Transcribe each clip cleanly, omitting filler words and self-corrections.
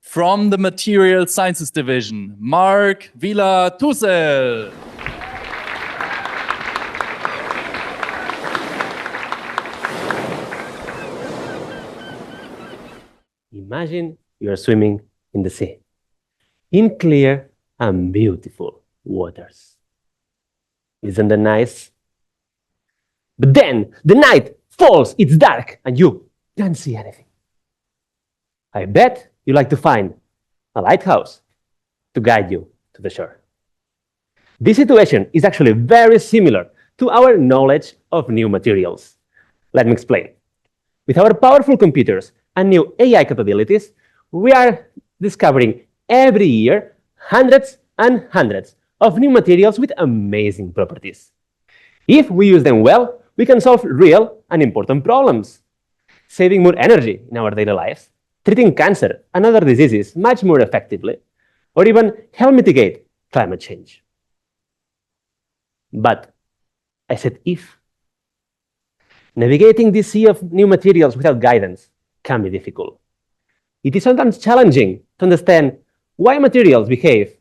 From the Material Sciences Division, Marc Vila Tusell. Imagine you're swimming in the sea, in clear and beautiful waters. Isn't that nice? But then the night falls, it's dark, and you can't see anything. I bet you like to find a lighthouse to guide you to the shore. This situation is actually very similar to our knowledge of new materials. Let me explain. With our powerful computers and new AI capabilities, we are discovering every year hundreds and hundreds of new materials with amazing properties. If we use them well, we can solve real and important problems, saving more energy in our daily lives, treating cancer and other diseases much more effectively, or even help mitigate climate change. But I said if. Navigating this sea of new materials without guidance can be difficult. It is sometimes challenging to understand why materials behave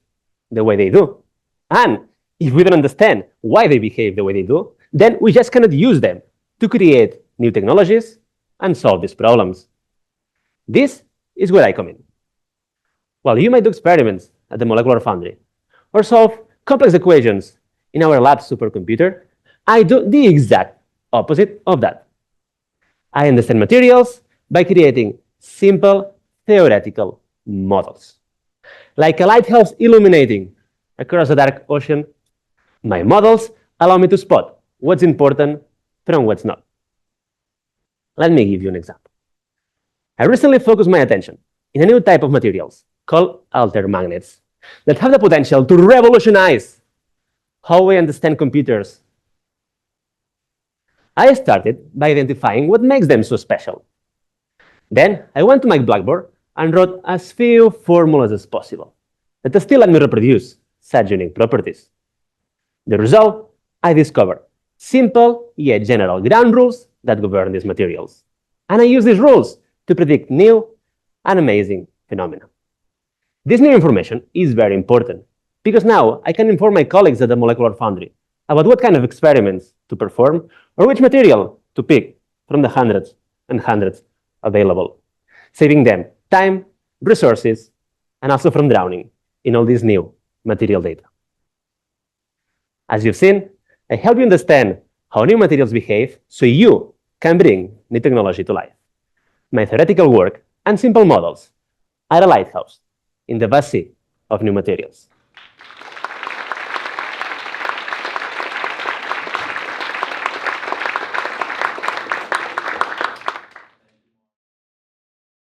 the way they do. And if we don't understand why they behave the way they do, then we just cannot use them to create new technologies and solve these problems. This is where I come in. While you might do experiments at the Molecular Foundry or solve complex equations in our lab supercomputer, I do the exact opposite of that. I understand materials by creating simple theoretical models. Like a lighthouse illuminating across a dark ocean, my models allow me to spot what's important from what's not. Let me give you an example. I recently focused my attention in a new type of materials called altermagnets that have the potential to revolutionize how we understand computers. I started by identifying what makes them so special. Then I went to my blackboard and wrote as few formulas as possible that still let me reproduce such unique properties. The result, I discovered simple yet general ground rules that govern these materials. And I use these rules to predict new and amazing phenomena. This new information is very important because now I can inform my colleagues at the Molecular Foundry about what kind of experiments to perform or which material to pick from the hundreds and hundreds available, saving them time, resources, and also from drowning in all this new material data. As you've seen, I help you understand how new materials behave so you can bring new technology to life. My theoretical work and simple models are a lighthouse in the vast sea of new materials.